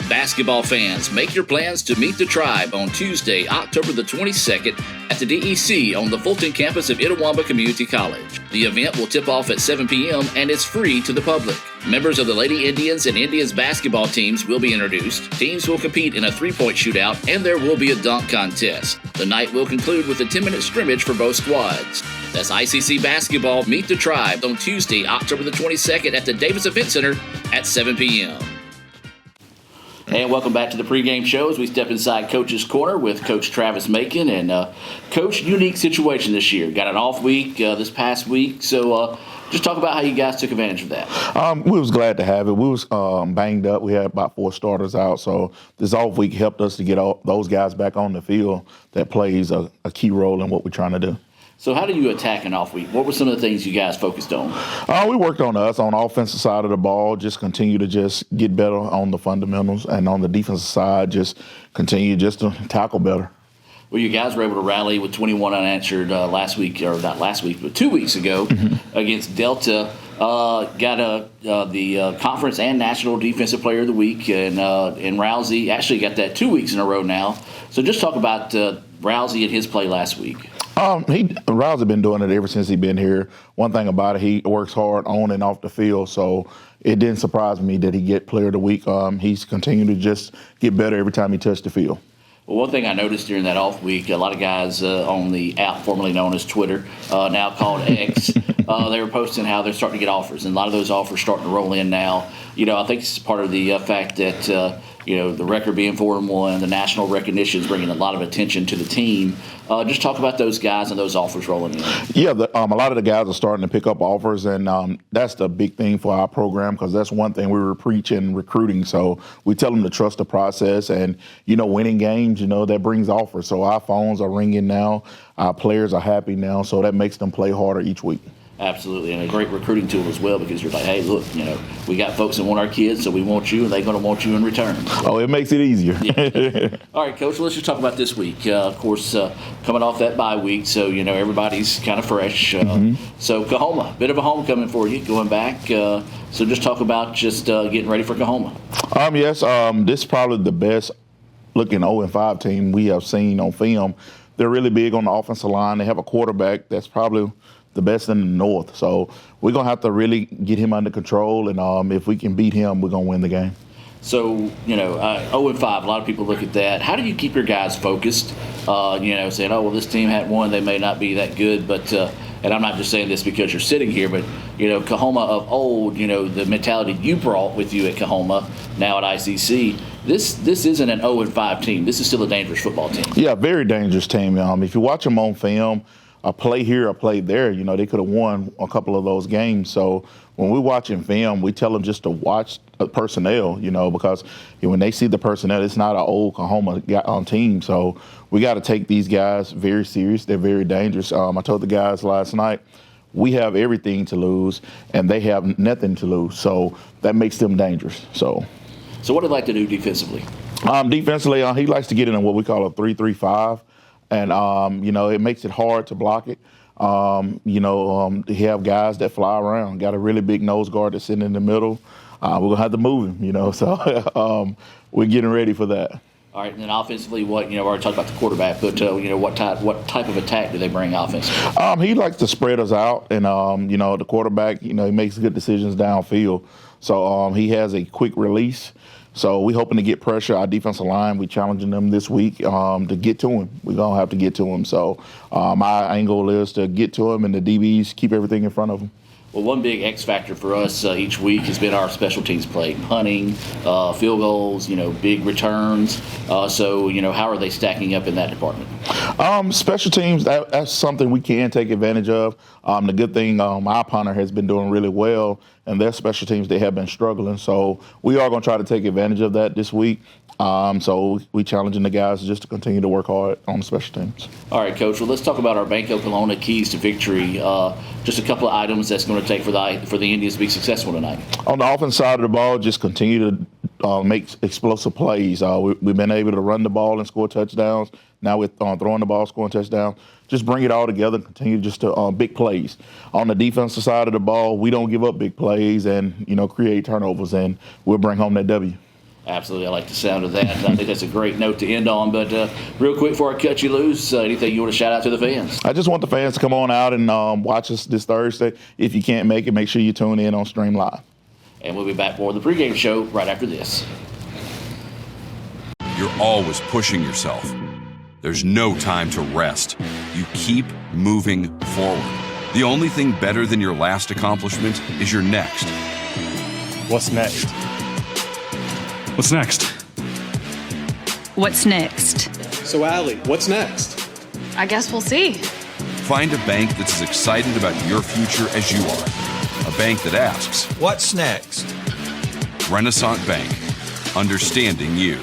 Basketball fans, make your plans to meet the Tribe on Tuesday, October the 22nd at the DEC on the Fulton campus of Itawamba Community College. The event will tip off at 7 p.m. and is free to the public. Members of the Lady Indians and Indians basketball teams will be introduced. Teams will compete in a three-point shootout, and there will be a dunk contest. The night will conclude with a 10-minute scrimmage for both squads. That's ICC Basketball Meet the Tribe on Tuesday, October the 22nd at the Davis Event Center at 7 p.m. And welcome back to the pregame show as we step inside Coach's Corner with Coach Travis Macon. And, Coach, unique situation this year. Got an off week this past week. So just talk about how you guys took advantage of that. We was glad to have it. We was banged up. We had about 4 starters out. So this off week helped us to get all those guys back on the field that plays a key role in what we're trying to do. So how do you attack an off week? What were some of the things you guys focused on? We worked on us on the offensive side of the ball, just continue to just get better on the fundamentals, and on the defensive side, just continue just to tackle better. Well, you guys were able to rally with 21 unanswered last week, or not last week, but 2 weeks ago against Delta. Got the conference and national defensive player of the week, and Rousey actually got that 2 weeks in a row now. So just talk about Rousey and his play last week. Rousey been doing it ever since he been here. One thing about it, he works hard on and off the field, so it didn't surprise me that he get player of the week. He's continuing to just get better every time he touched the field. Well, one thing I noticed during that off week, a lot of guys on the app formerly known as Twitter, now called X, they were posting how they're starting to get offers, and a lot of those offers starting to roll in now. I think it's part of the fact that the record being 4-1, the national recognition is bringing a lot of attention to the team. Just talk about those guys and those offers rolling in. Yeah, a lot of the guys are starting to pick up offers, and that's the big thing for our program, because that's one thing we were preaching recruiting. So we tell them to trust the process, and winning games, that brings offers. So our phones are ringing now, our players are happy now, so that makes them play harder each week. Absolutely, and a great recruiting tool as well, because you're like, hey, look, we got folks that want our kids, so we want you, and they're going to want you in return. Oh, it makes it easier. Yeah. All right, Coach, let's just talk about this week. Of course, coming off that bye week, so, everybody's kind of fresh. So Coahoma, bit of a homecoming for you going back. So just talk about just getting ready for Coahoma. Yes, this is probably the best looking 0-5 team we have seen on film. They're really big on the offensive line. They have a quarterback that's probably the best in the North. So we're going to have to really get him under control, and if we can beat him, we're going to win the game. So, 0-5, a lot of people look at that. How do you keep your guys focused, saying, oh, well, this team had won, they may not be that good, but and I'm not just saying this because you're sitting here, but, Coahoma of old, the mentality you brought with you at Coahoma, now at ICC, this isn't an 0-5 team. This is still a dangerous football team. Yeah, very dangerous team. If you watch them on film, a play here, a play there, they could have won a couple of those games. So when we're watching film, we tell them just to watch the personnel, because when they see the personnel, it's not an old Coahoma team. So we got to take these guys very serious. They're very dangerous. I told the guys last night, we have everything to lose, and they have nothing to lose. So that makes them dangerous. So what do they like to do defensively? Defensively, he likes to get in what we call a 3-3-5. And, it makes it hard to block it. They have guys that fly around. Got a really big nose guard that's sitting in the middle. We're going to have to move him, so we're getting ready for that. All right, and then offensively, we already talked about the quarterback, but, what type of attack do they bring offensively? He likes to spread us out, and, the quarterback, he makes good decisions downfield. So he has a quick release. So we're hoping to get pressure. Our defensive line, we're challenging them this week to get to him. We're going to have to get to him. So my angle is to get to him, and the DBs keep everything in front of them. Well, one big X factor for us each week has been our special teams play, punting, field goals, big returns. So, how are they stacking up in that department? Special teams, that's something we can take advantage of. The good thing, our punter has been doing really well, and their special teams, they have been struggling. So we are going to try to take advantage of that this week. So we challenging the guys just to continue to work hard on the special teams. All right, Coach. Well, let's talk about our BankOkolona keys to victory. Just a couple of items that's going to take for the Indians to be successful tonight. On the offense side of the ball, just continue to make explosive plays. We've been able to run the ball and score touchdowns. Now we're throwing the ball, scoring touchdowns. Just bring it all together and continue just to big plays. On the defensive side of the ball, we don't give up big plays and, create turnovers, and we'll bring home that W. Absolutely. I like the sound of that. I think that's a great note to end on. But real quick before I cut you loose, anything you want to shout out to the fans? I just want the fans to come on out and watch us this Thursday. If you can't make it, make sure you tune in on Stream Live. And we'll be back for the pregame show right after this. You're always pushing yourself. There's no time to rest. You keep moving forward. The only thing better than your last accomplishment is your next. What's next? What's next? What's next? So, Allie, what's next? I guess we'll see. Find a bank that's as excited about your future as you are. A bank that asks, what's next? Renaissance Bank, understanding you.